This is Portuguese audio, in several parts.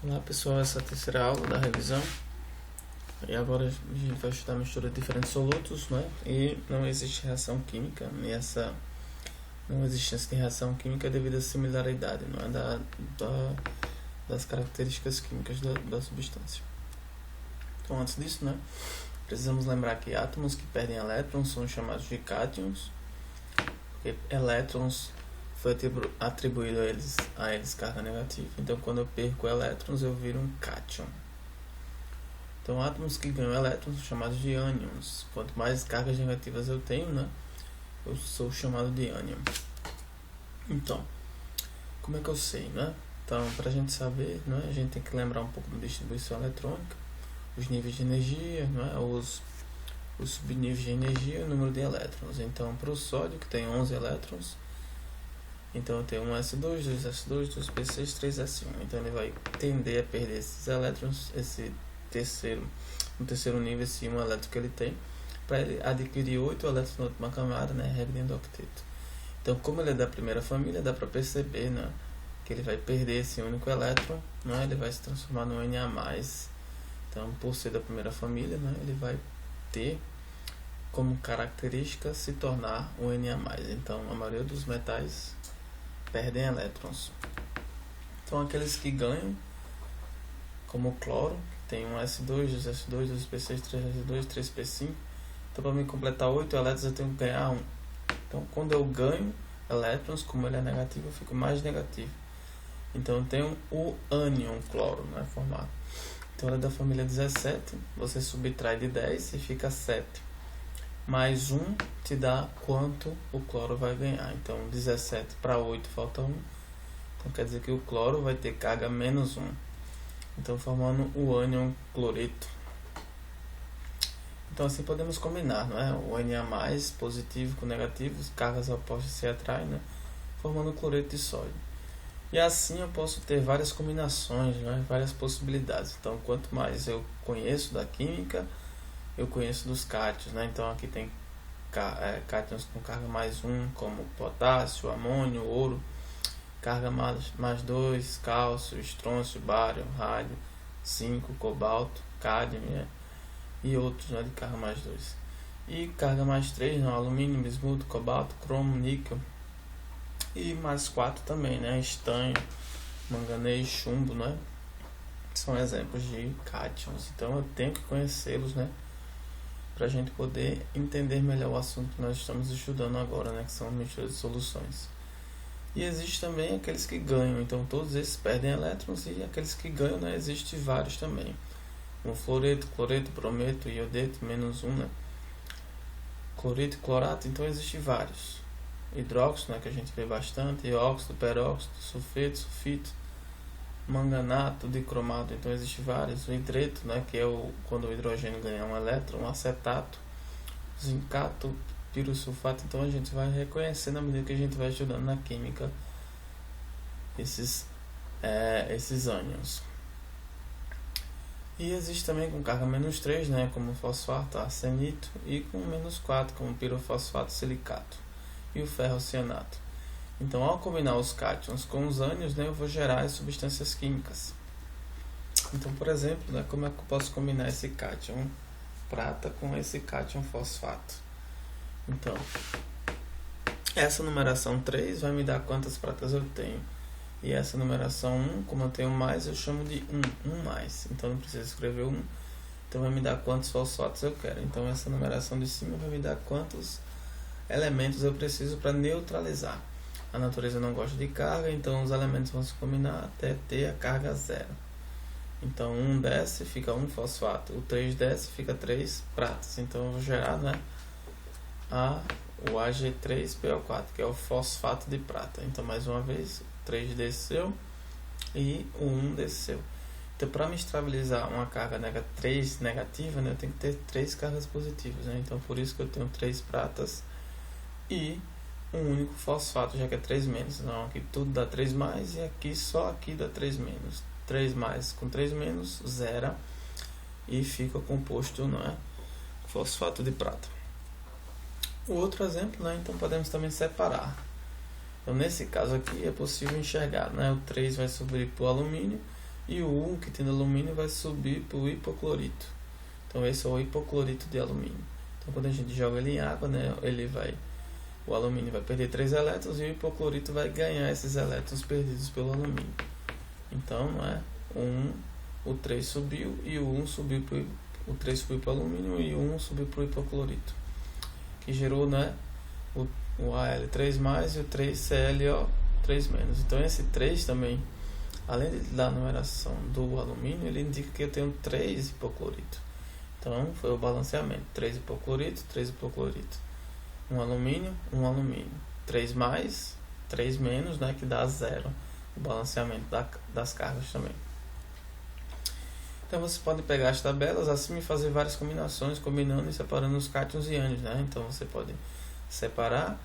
Olá pessoal, essa é a terceira aula da revisão e agora a gente vai estudar a mistura de diferentes solutos, né? E não existe reação química, e essa não existência de reação química é devido à similaridade, não é? Das características químicas da substância. Então, antes disso, né, precisamos lembrar que átomos que perdem elétrons são chamados de cátions, porque elétrons foi atribuído a eles carga negativa. Então, quando eu perco elétrons, eu viro um cátion. Então, átomos que ganham elétrons são chamados de ânions. Quanto mais cargas negativas eu tenho, né, eu sou chamado de ânion. Então, como é que eu sei, né? Então, para a gente saber, né, a gente tem que lembrar um pouco da distribuição eletrônica, os níveis de energia, né, os subníveis de energia e o número de elétrons. Então, para o sódio, que tem 11 elétrons, então eu tenho um S2, 2S2, 2P6, 3S1. Então ele vai tender a perder esses elétrons, no terceiro nível, esse íon elétrico que ele tem, para ele adquirir 8 elétrons na última camada, né, regra do octeto. Então, como ele é da primeira família, dá para perceber, né, que ele vai perder esse único elétron, né, ele vai se transformar no Na+. Então, por ser da primeira família, né, ele vai ter como característica se tornar um Na+. Então, a maioria dos metais perdem elétrons. Então, aqueles que ganham, como o cloro, tem um S2, 2S2, 2P6, 3S2, 3P5. Então, para me completar 8 elétrons, eu tenho que ganhar 1. Então, quando eu ganho elétrons, como ele é negativo, eu fico mais negativo. Então, eu tenho o ânion cloro, né, formado. Então, ele é da família 17. Você subtrai de 10 e fica 7. Mais 1 te dá quanto o cloro vai ganhar. Então, 17 para 8 falta 1. Então, quer dizer que o cloro vai ter carga menos 1. Então, formando o ânion cloreto. Então, assim podemos combinar, não é? O Na+, positivo com negativo, cargas opostas se atraem, né? Formando o cloreto de sódio. E assim eu posso ter várias combinações, né? Várias possibilidades. Então, quanto mais eu conheço da química, eu conheço dos cátions, né? Então aqui tem cátions com carga mais 1, como potássio, amônio, ouro, carga mais 2, cálcio, estrôncio, bário, rádio, 5, cobalto, cádmio, né? E outros, né, de carga mais 2. E carga mais 3, né? Alumínio, bismuto, cobalto, cromo, níquel. E mais 4 também, né? Estanho, manganês, chumbo, né? São exemplos de cátions. Então eu tenho que conhecê-los, né, para a gente poder entender melhor o assunto que nós estamos estudando agora, né, que são misturas de soluções. E existe também aqueles que ganham, então todos esses perdem elétrons, e aqueles que ganham, né, existem vários também. O fluoreto, cloreto, brometo, iodeto, menos 1, né? Cloreto e clorato, então existem vários. Hidróxido, né, que a gente vê bastante, óxido, peróxido, sulfeto, sulfito, manganato, dicromato, então existem vários. O hidreto, né, que é quando o hidrogênio ganha um elétron, acetato, zincato, pirosulfato. Então a gente vai reconhecer na medida que a gente vai estudando na química esses ânions. E existe também com carga menos 3, né, como fosfato, arsenito, e com menos 4, como pirofosfato, silicato, e o ferrocianato. Então, ao combinar os cátions com os ânions, né, eu vou gerar as substâncias químicas. Então, por exemplo, né, como é que eu posso combinar esse cátion prata com esse cátion fosfato? Então, essa numeração 3 vai me dar quantas pratas eu tenho. E essa numeração 1, como eu tenho mais, eu chamo de 1 mais. Então, não preciso escrever 1. Então, vai me dar quantos fosfatos eu quero. Então, essa numeração de cima vai me dar quantos elementos eu preciso para neutralizar. A natureza não gosta de carga, então os elementos vão se combinar até ter a carga zero. Então 1 desce, fica 1 fosfato. O 3 desce, fica 3 pratas. Então eu vou gerar, né, o Ag3PO4, que é o fosfato de prata. Então mais uma vez, o 3 desceu e o 1 desceu. Então para me estabilizar uma carga 3 negativa, né, eu tenho que ter 3 cargas positivas, né? Então por isso que eu tenho 3 pratas e um único fosfato, já que é 3 menos. Então aqui tudo dá 3 mais e aqui só aqui dá 3 menos. 3 mais com 3 menos, zera, e fica composto, não é, fosfato de prata. O outro exemplo, né, então podemos também separar. Então nesse caso aqui é possível enxergar, né, o 3 vai subir para o alumínio e o 1 que tem no alumínio vai subir para o hipoclorito. Então esse é o hipoclorito de alumínio. Então quando a gente joga ele em água, né, o alumínio vai perder 3 elétrons e o hipoclorito vai ganhar esses elétrons perdidos pelo alumínio. Então, o 3 subiu e o 3 subiu para o alumínio e o 1 subiu para o hipoclorito, que gerou, né, o Al3+, e o 3ClO3-. Então esse 3 também, além de dar a numeração do alumínio, ele indica que eu tenho 3 hipoclorito. Então foi o balanceamento: 3 hipoclorito, 3 hipoclorito, 1 alumínio, 1 alumínio, 3+, 3-, né, que dá 0. O balanceamento das cargas também. Então você pode pegar as tabelas assim e fazer várias combinações, combinando e separando os cátions e ânions, né? Então você pode separar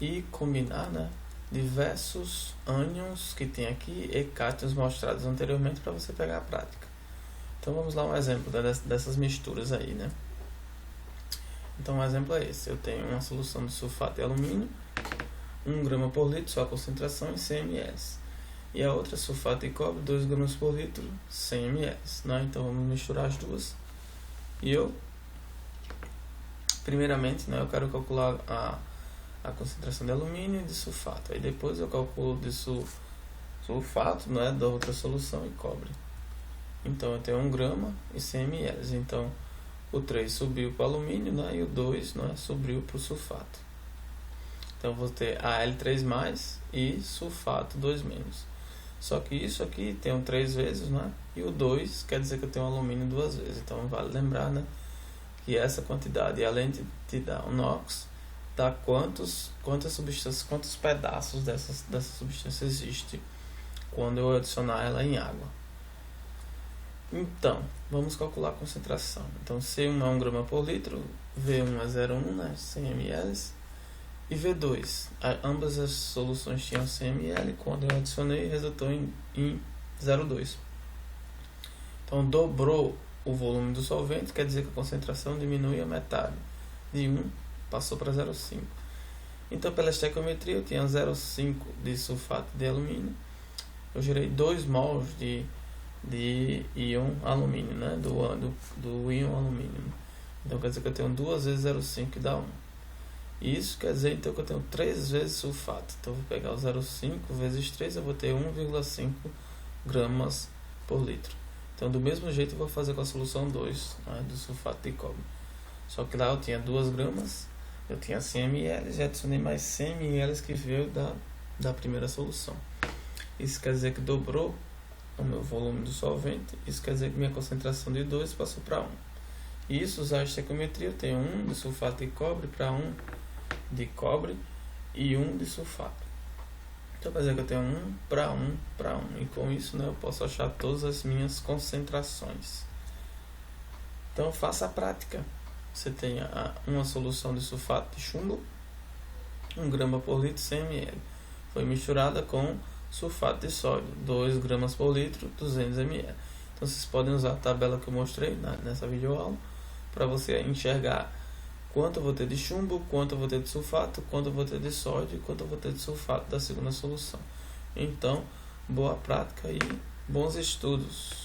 e combinar, né, diversos ânions que tem aqui e cátions mostrados anteriormente para você pegar a prática. Então vamos lá, um exemplo dessas misturas aí, né? Então um exemplo é esse: eu tenho uma solução de sulfato de alumínio, 1 grama por litro, sua concentração em 100 ml. E a outra sulfato de cobre, 2 gramas por litro, 100 ml. Né? Então vamos misturar as duas. E primeiramente, né, eu quero calcular a concentração de alumínio e de sulfato. Aí depois eu calculo de sulfato, né, da outra solução, e cobre. Então eu tenho 1 grama e 100 ml. Então o 3 subiu para o alumínio, né, e o 2, né, subiu para o sulfato. Então eu vou ter Al3+ e sulfato 2-. Só que isso aqui tem 3 vezes, né? E o 2 quer dizer que eu tenho alumínio 2 vezes. Então vale lembrar, né, que essa quantidade, além de te dar o NOx, dá quantas substâncias, quantos pedaços dessa substância existe quando eu adicionar ela em água. Então, vamos calcular a concentração. Então C1 é 1 grama por litro, V1 é 0,1, né, 100 ml. E V2, ambas as soluções tinham 100 ml, quando eu adicionei resultou em 0,2. Então dobrou o volume do solvente, quer dizer que a concentração diminui a metade, de 1 passou para 0,5. Então pela estequiometria eu tinha 0,5 de sulfato de alumínio, eu gerei 2 mols de íon alumínio, né, do íon alumínio. Então quer dizer que eu tenho 2 vezes 0,5 que dá 1. Isso quer dizer então que eu tenho 3 vezes sulfato. Então eu vou pegar o 0,5 vezes 3, eu vou ter 1,5 gramas por litro. Então do mesmo jeito eu vou fazer com a solução 2, né, do sulfato de cobre. Só que lá eu tinha 2 gramas, eu tinha 100 ml, já adicionei mais 100 ml que veio da primeira solução. Isso quer dizer que dobrou o meu volume do solvente. Isso quer dizer que minha concentração de 2 passou para 1. E isso, usar a estequiometria, eu tenho 1 de sulfato de cobre para 1 de cobre e 1 de sulfato. Então quer dizer que eu tenho 1 para 1 para 1. E com isso, né, eu posso achar todas as minhas concentrações. Então faça a prática. Você tem uma solução de sulfato de chumbo, 1 grama por litro, 100 ml. Foi misturada com sulfato de sódio, 2 gramas por litro, 200 ml. Então vocês podem usar a tabela que eu mostrei nessa videoaula para você enxergar quanto eu vou ter de chumbo, quanto eu vou ter de sulfato, quanto eu vou ter de sódio e quanto eu vou ter de sulfato da segunda solução. Então, boa prática e bons estudos!